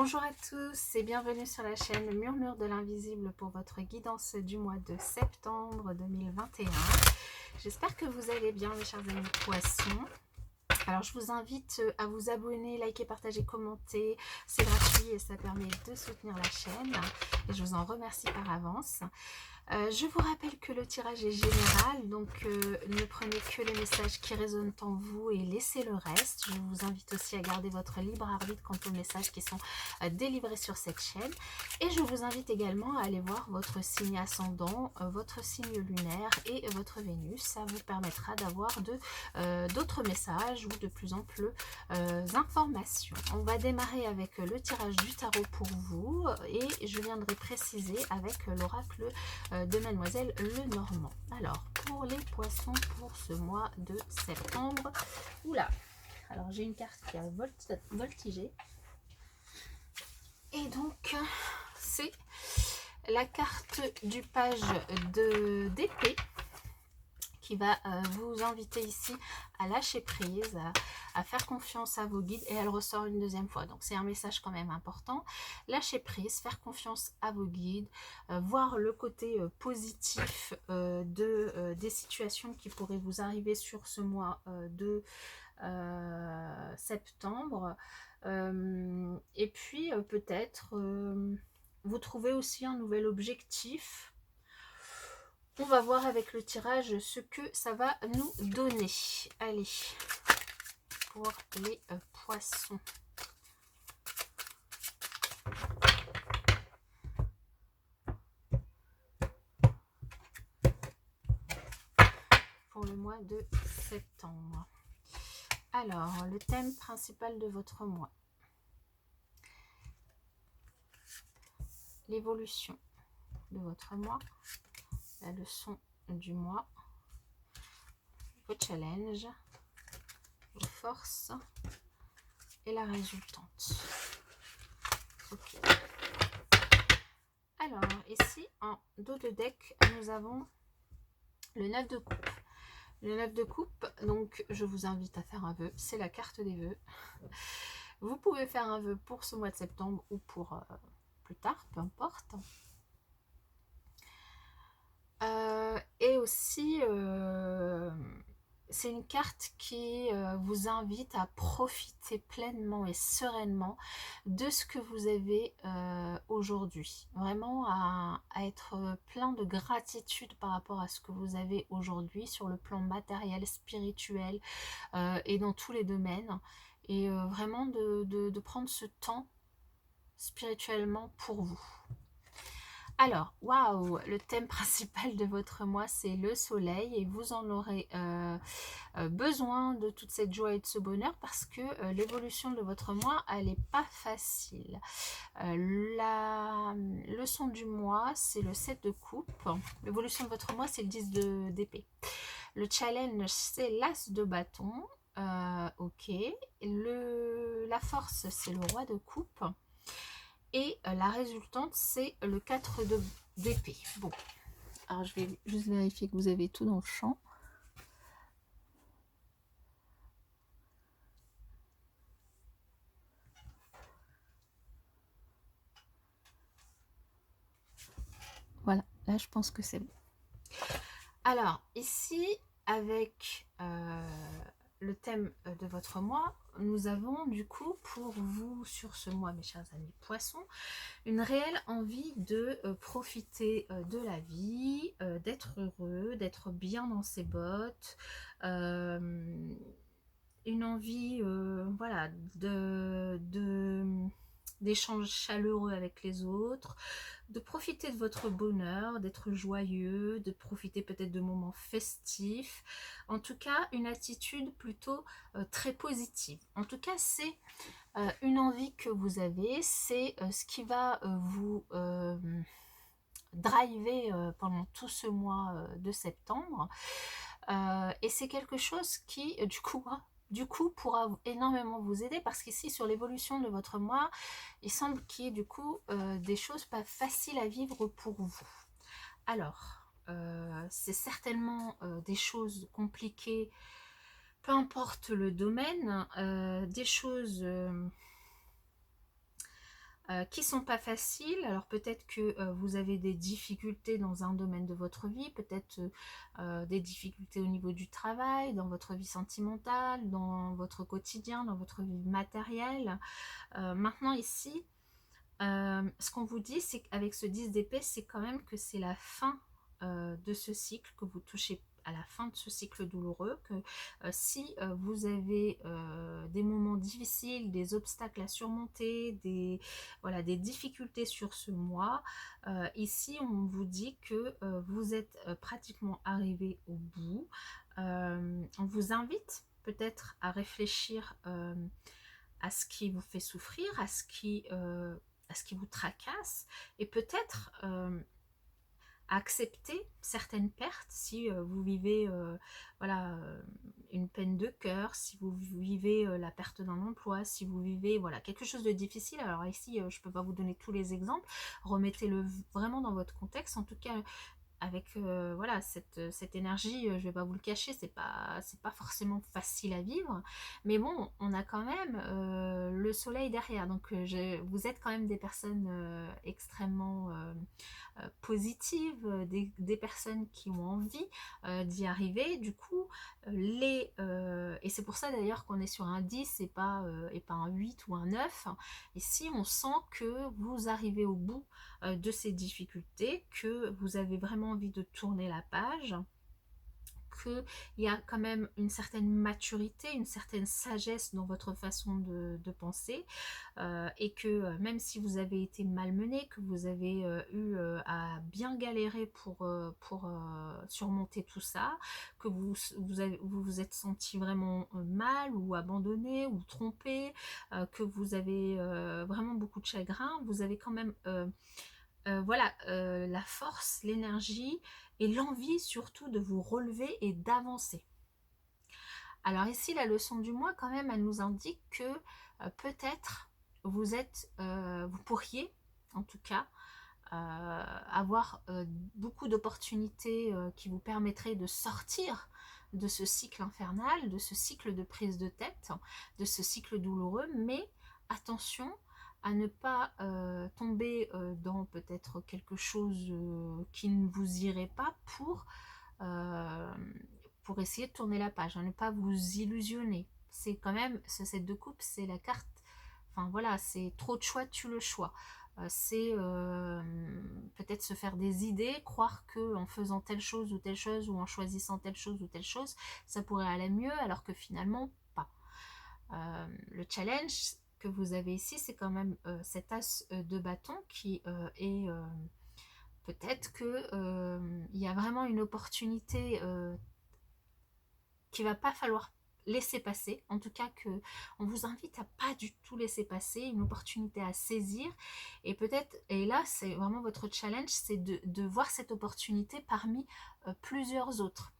Bonjour à tous et bienvenue sur la chaîne Murmure de l'Invisible pour votre guidance du mois de septembre 2021. J'espère que vous allez bien mes chers amis poissons. Alors je vous invite à vous abonner, liker, partager, commenter. C'est gratuit et ça permet de soutenir la chaîne. Et je vous en remercie par avance. Je vous rappelle que le tirage est général, donc ne prenez que les messages qui résonnent en vous et laissez le reste. Je vous invite aussi à garder votre libre arbitre quant aux messages qui sont délivrés sur cette chaîne. Et je vous invite également à aller voir votre signe ascendant, votre signe lunaire et votre Vénus. Ça vous permettra d'avoir d'autres messages ou de plus amples informations. On va démarrer avec le tirage du tarot pour vous et je viendrai préciser avec l'oracle de Mademoiselle Lenormand. Alors, pour les poissons, pour ce mois de septembre, oula, alors j'ai une carte qui a voltigé. Et donc, c'est la carte du page d'épée qui va vous inviter ici à lâcher prise, à faire confiance à vos guides, et elle ressort une deuxième fois, donc c'est un message quand même important. Lâcher prise, faire confiance à vos guides, voir le côté positif des situations qui pourraient vous arriver sur ce mois de septembre, et puis peut-être vous trouvez aussi un nouvel objectif. On va voir avec le tirage ce que ça va nous donner. Allez, pour les poissons. Pour le mois de septembre. Alors, le thème principal de votre mois. L'évolution de votre mois. La leçon du mois. Vos challenges. Vos forces. Et la résultante. Ok. Alors, ici, en dos de deck, nous avons le 9 de coupe. Le 9 de coupe, donc je vous invite à faire un vœu. C'est la carte des vœux. Vous pouvez faire un vœu pour ce mois de septembre ou pour plus tard, peu importe. Et aussi, c'est une carte qui vous invite à profiter pleinement et sereinement de ce que vous avez aujourd'hui. Vraiment à être plein de gratitude par rapport à ce que vous avez aujourd'hui sur le plan matériel, spirituel et dans tous les domaines. Et vraiment de prendre ce temps spirituellement pour vous. Alors, waouh, le thème principal de votre mois, c'est le soleil et vous en aurez besoin de toute cette joie et de ce bonheur parce que l'évolution de votre mois, elle n'est pas facile. La leçon du mois, c'est le 7 de coupe. L'évolution de votre mois, c'est le 10 d'épée. Le challenge, c'est l'as de bâton. Ok. La force, c'est le roi de coupe. Et la résultante, c'est le 4 d'épée. Bon, alors je vais juste vérifier que vous avez tout dans le champ. Voilà, là je pense que c'est bon. Alors, ici, avec le thème de votre mois, nous avons du coup pour vous sur ce mois, mes chers amis poissons, une réelle envie de profiter de la vie, d'être heureux, d'être bien dans ses bottes, une envie voilà, d'échanges chaleureux avec les autres, de profiter de votre bonheur, d'être joyeux, de profiter peut-être de moments festifs. En tout cas, une attitude plutôt très positive. En tout cas, c'est une envie que vous avez, c'est ce qui va vous driver pendant tout ce mois de septembre. Et c'est quelque chose qui, du coup, pourra énormément vous aider parce qu'ici, sur l'évolution de votre mois, il semble qu'il y ait du coup des choses pas faciles à vivre pour vous. Alors, c'est certainement des choses compliquées, peu importe le domaine, des choses qui sont pas faciles. Alors peut-être que vous avez des difficultés dans un domaine de votre vie, peut-être des difficultés au niveau du travail, dans votre vie sentimentale, dans votre quotidien, dans votre vie matérielle. Maintenant ici, ce qu'on vous dit, c'est qu'avec ce 10 d'épée, c'est quand même que c'est la fin de ce cycle, que vous touchez à la fin de ce cycle douloureux, que si vous avez des moments difficiles, des obstacles à surmonter, voilà, des difficultés sur ce mois, ici on vous dit que vous êtes pratiquement arrivé au bout. On vous invite peut-être à réfléchir à ce qui vous fait souffrir, à ce qui vous tracasse, et peut-être accepter certaines pertes si vous vivez voilà, une peine de cœur, si vous vivez la perte d'un emploi, si vous vivez voilà, quelque chose de difficile. Alors ici, je ne peux pas vous donner tous les exemples, remettez-le vraiment dans votre contexte. En tout cas, avec voilà, cette énergie, je vais pas vous le cacher, c'est pas forcément facile à vivre, mais bon, on a quand même le soleil derrière, donc vous êtes quand même des personnes extrêmement positives, des personnes qui ont envie d'y arriver. Du coup, et c'est pour ça d'ailleurs qu'on est sur un 10 et pas un 8 ou un 9. Ici, on sent que vous arrivez au bout de ces difficultés, que vous avez vraiment envie de tourner la page, qu'il y a quand même une certaine maturité, une certaine sagesse dans votre façon de penser, et que même si vous avez été malmené, que vous avez eu à bien galérer pour surmonter tout ça, que vous vous êtes senti vraiment mal ou abandonné ou trompé, que vous avez vraiment beaucoup de chagrin, vous avez quand même voilà, la force, l'énergie et l'envie surtout de vous relever et d'avancer. Alors ici, la leçon du mois, quand même, elle nous indique que peut-être vous pourriez, en tout cas, avoir beaucoup d'opportunités qui vous permettraient de sortir de ce cycle infernal, de ce cycle de prise de tête, de ce cycle douloureux, mais attention à ne pas tomber dans peut-être quelque chose qui ne vous irait pas euh, pour essayer de tourner la page, à ne pas vous illusionner. C'est quand même, ce 7 de coupe, c'est la carte, enfin voilà, c'est trop de choix, tue le choix. C'est peut-être se faire des idées, croire que en faisant telle chose ou en choisissant telle chose ou telle chose, ça pourrait aller mieux, alors que finalement pas. Le challenge que vous avez ici, c'est quand même cet as de bâton qui est peut-être que il y a vraiment une opportunité qu'il va pas falloir laisser passer, en tout cas que on vous invite à pas du tout laisser passer, une opportunité à saisir, et peut-être, et là c'est vraiment votre challenge, c'est de voir cette opportunité parmi plusieurs autres.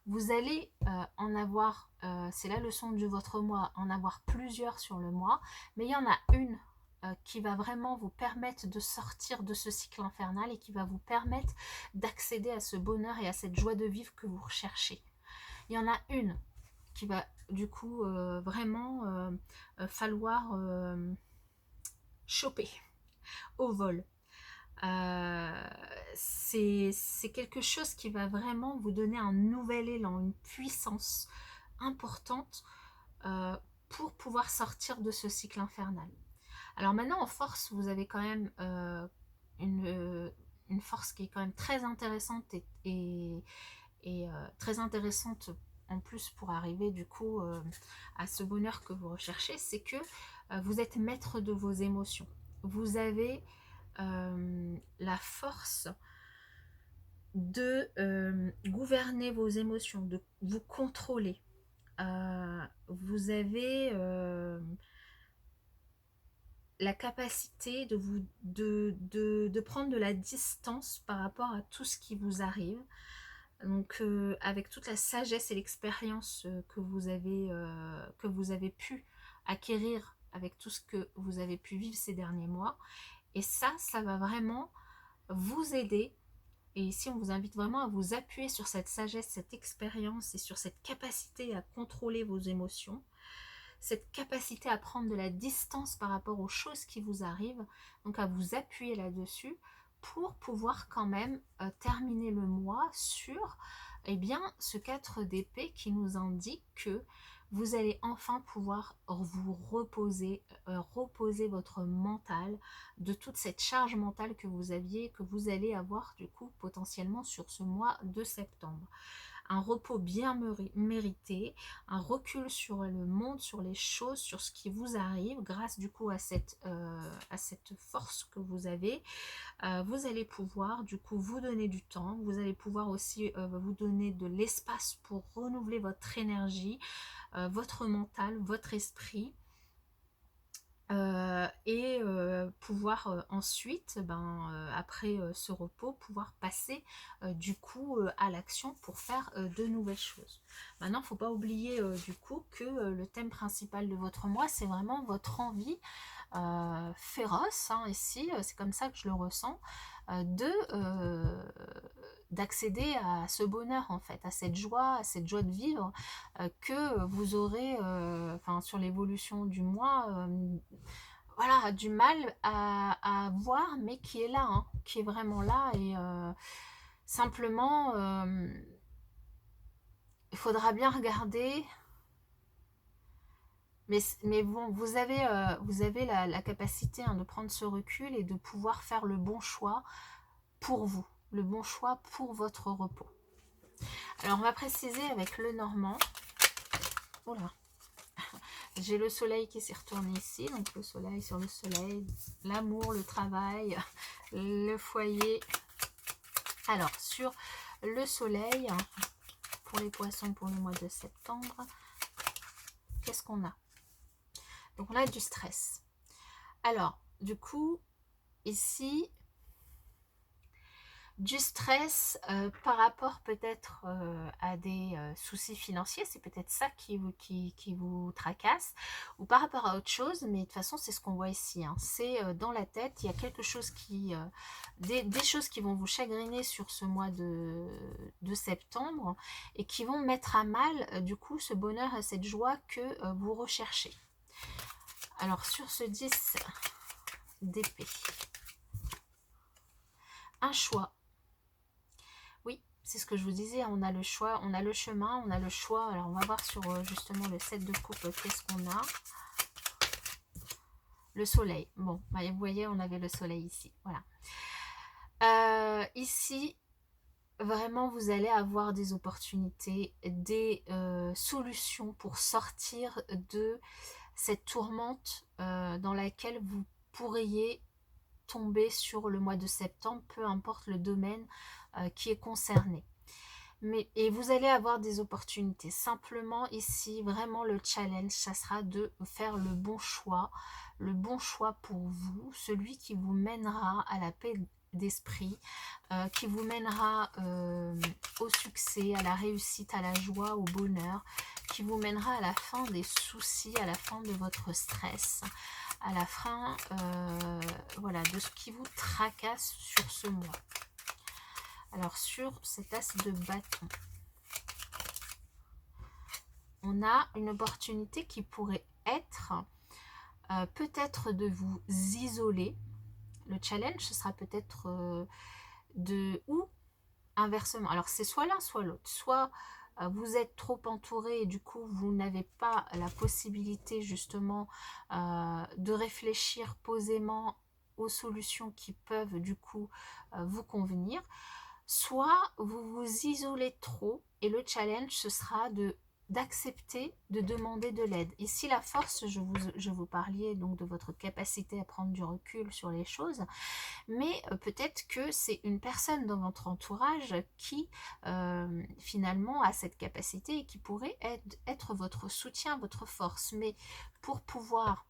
Vous allez en avoir, c'est la leçon de votre mois, en avoir plusieurs sur le mois, mais il y en a une qui va vraiment vous permettre de sortir de ce cycle infernal et qui va vous permettre d'accéder à ce bonheur et à cette joie de vivre que vous recherchez. Il y en a une qui va du coup vraiment falloir choper au vol. C'est quelque chose qui va vraiment vous donner un nouvel élan, une puissance importante pour pouvoir sortir de ce cycle infernal. Alors maintenant, en force, vous avez quand même une force qui est quand même très intéressante et très intéressante en plus pour arriver du coup à ce bonheur que vous recherchez, c'est que vous êtes maître de vos émotions. Vous avez la force de gouverner vos émotions, de vous contrôler. Vous avez la capacité de prendre de la distance par rapport à tout ce qui vous arrive. Donc avec toute la sagesse et l'expérience que vous avez pu acquérir avec tout ce que vous avez pu vivre ces derniers mois. Et ça va vraiment vous aider. Et ici, on vous invite vraiment à vous appuyer sur cette sagesse, cette expérience et sur cette capacité à contrôler vos émotions. cette capacité à prendre de la distance par rapport aux choses qui vous arrivent, donc à vous appuyer là-dessus pour pouvoir quand même terminer le mois sur eh bien, ce 4 d'épée qui nous indique que vous allez enfin pouvoir vous reposer, reposer votre mental de toute cette charge mentale que vous aviez, que vous allez avoir du coup potentiellement sur ce mois de septembre. Un repos bien mérité, un recul sur le monde, sur les choses, sur ce qui vous arrive, grâce du coup à cette force que vous avez. Vous allez pouvoir du coup vous donner du temps, vous allez pouvoir aussi vous donner de l'espace pour renouveler votre énergie, votre mental, votre esprit. Et pouvoir ensuite, après ce repos, pouvoir passer du coup à l'action pour faire de nouvelles choses. Maintenant, il ne faut pas oublier du coup que le thème principal de votre mois, c'est vraiment votre envie féroce, hein, ici, c'est comme ça que je le ressens, d'accéder à ce bonheur en fait, à cette joie de vivre que vous aurez sur l'évolution du mois, voilà, du mal à voir, mais qui est là, hein, qui est vraiment là, et simplement il faudra bien regarder. Mais bon, vous avez la capacité, hein, de prendre ce recul et de pouvoir faire le bon choix pour vous, le bon choix pour votre repos. Alors on va préciser avec le normand. Oula, j'ai le soleil qui s'est retourné ici, donc le soleil sur le soleil, l'amour, le travail, le foyer. Alors sur le soleil, pour les poissons pour le mois de septembre, qu'est-ce qu'on a? Donc on a du stress. Alors du coup ici, du stress par rapport peut-être à des soucis financiers, c'est peut-être ça qui vous tracasse, ou par rapport à autre chose, mais de toute façon c'est ce qu'on voit ici, hein. C'est dans la tête, il y a quelque chose qui, des choses qui vont vous chagriner sur ce mois de septembre, et qui vont mettre à mal du coup ce bonheur et cette joie que vous recherchez. Alors sur ce 10 d'épée, un choix. Oui, c'est ce que je vous disais, on a le choix, on a le chemin, on a le choix. Alors on va voir sur justement le 7 de coupe, qu'est-ce qu'on a. Le soleil. Bon, vous voyez, on avait le soleil ici. Voilà. Ici, vraiment, vous allez avoir des opportunités, des solutions pour sortir de cette tourmente dans laquelle vous pourriez tomber sur le mois de septembre, peu importe le domaine qui est concerné. Et vous allez avoir des opportunités. Simplement ici, vraiment le challenge, ça sera de faire le bon choix pour vous, celui qui vous mènera à la paix d'esprit, qui vous mènera au succès, à la réussite, à la joie, au bonheur, qui vous mènera à la fin des soucis, à la fin de votre stress, à la fin voilà, de ce qui vous tracasse sur ce mois. Alors sur cet as de bâton, on a une opportunité qui pourrait être peut-être de vous isoler. Le challenge, ce sera peut-être ou inversement. Alors c'est soit l'un, soit l'autre. Soit vous êtes trop entouré et du coup vous n'avez pas la possibilité justement de réfléchir posément aux solutions qui peuvent du coup vous convenir. Soit vous vous isolez trop et le challenge ce sera d'accepter de demander de l'aide. Ici la force, je vous parlais donc de votre capacité à prendre du recul sur les choses, mais peut-être que c'est une personne dans votre entourage qui finalement a cette capacité et qui pourrait être votre soutien, votre force. Mais pour pouvoir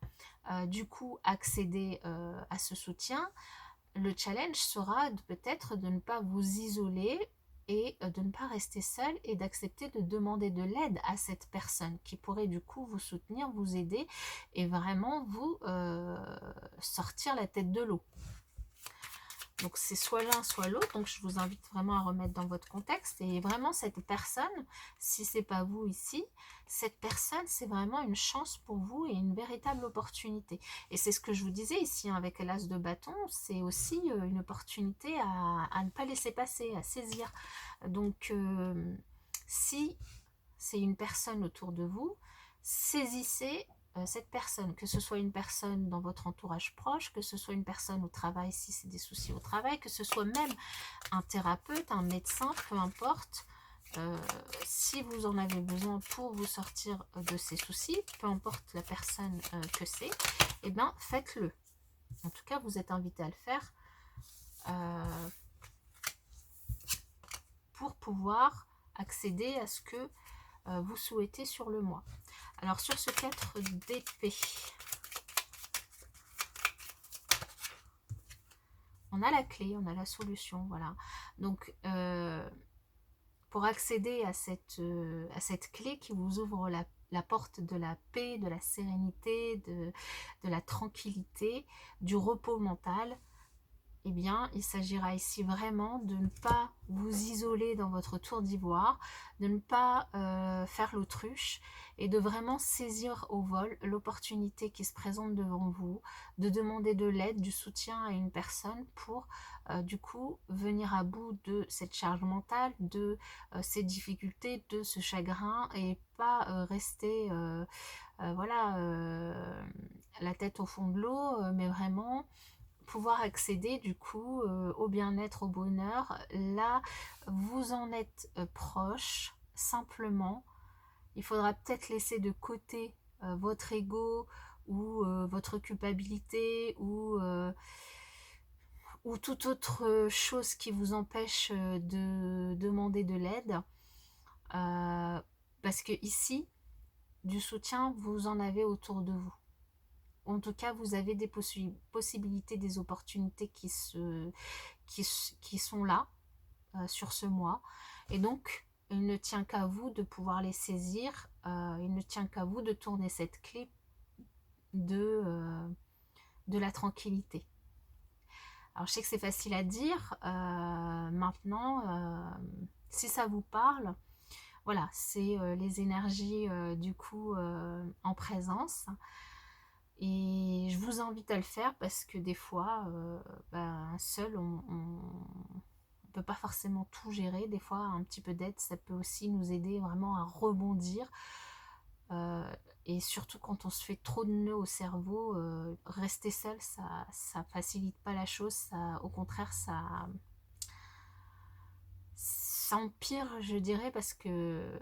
du coup accéder à ce soutien, le challenge sera peut-être de ne pas vous isoler et de ne pas rester seul et d'accepter de demander de l'aide à cette personne qui pourrait du coup vous soutenir, vous aider et vraiment vous sortir la tête de l'eau. Donc c'est soit l'un, soit l'autre. Donc je vous invite vraiment à remettre dans votre contexte. Et vraiment cette personne, si c'est pas vous ici, cette personne c'est vraiment une chance pour vous et une véritable opportunité. Et c'est ce que je vous disais ici, hein, avec l'as de bâton, c'est aussi une opportunité à ne pas laisser passer, à saisir. Donc si c'est une personne autour de vous, saisissez cette personne, que ce soit une personne dans votre entourage proche, que ce soit une personne au travail si c'est des soucis au travail, que ce soit même un thérapeute, un médecin, peu importe. Si vous en avez besoin pour vous sortir de ces soucis, peu importe la personne que c'est, eh bien faites-le. En tout cas, vous êtes invité à le faire pour pouvoir accéder à ce que vous souhaitez sur le mois. Alors sur ce 4 d'épée, on a la clé, on a la solution, voilà. Donc pour accéder à cette clé qui vous ouvre la porte de la paix, de la sérénité, de la tranquillité, du repos mental, eh bien, il s'agira ici vraiment de ne pas vous isoler dans votre tour d'ivoire, de ne pas faire l'autruche et de vraiment saisir au vol l'opportunité qui se présente devant vous, de demander de l'aide, du soutien à une personne pour du coup venir à bout de cette charge mentale, de ces difficultés, de ce chagrin et pas rester voilà, la tête au fond de l'eau, mais vraiment pouvoir accéder du coup au bien-être, au bonheur. Là, vous en êtes proche, simplement. Il faudra peut-être laisser de côté votre ego ou votre culpabilité ou toute autre chose qui vous empêche de demander de l'aide. Parce que ici, du soutien, vous en avez autour de vous. En tout cas, vous avez des possibilités, des opportunités qui sont là sur ce mois. Et donc, il ne tient qu'à vous de pouvoir les saisir. Il ne tient qu'à vous de tourner cette clé de la tranquillité. Alors, je sais que c'est facile à dire. Maintenant, si ça vous parle, voilà, c'est les énergies du coup en présence. Et je vous invite à le faire parce que des fois, seul, on ne peut pas forcément tout gérer. Des fois, un petit peu d'aide, ça peut aussi nous aider vraiment à rebondir. Et surtout quand on se fait trop de nœuds au cerveau, rester seul, ça facilite pas la chose. Ça, au contraire, ça empire, je dirais, parce que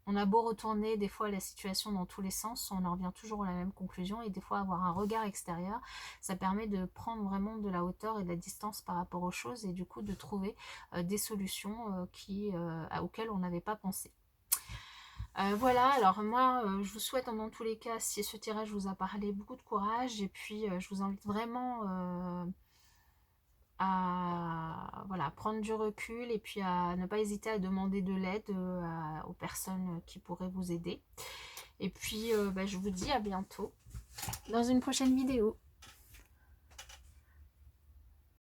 on a beau retourner des fois la situation dans tous les sens, on en revient toujours à la même conclusion et des fois avoir un regard extérieur, ça permet de prendre vraiment de la hauteur et de la distance par rapport aux choses et du coup de trouver des solutions auxquelles on n'avait pas pensé. Voilà, alors moi je vous souhaite dans tous les cas, si ce tirage vous a parlé, beaucoup de courage et puis je vous invite vraiment à voilà, prendre du recul et puis à ne pas hésiter à demander de l'aide aux personnes qui pourraient vous aider. Et puis je vous dis à bientôt dans une prochaine vidéo.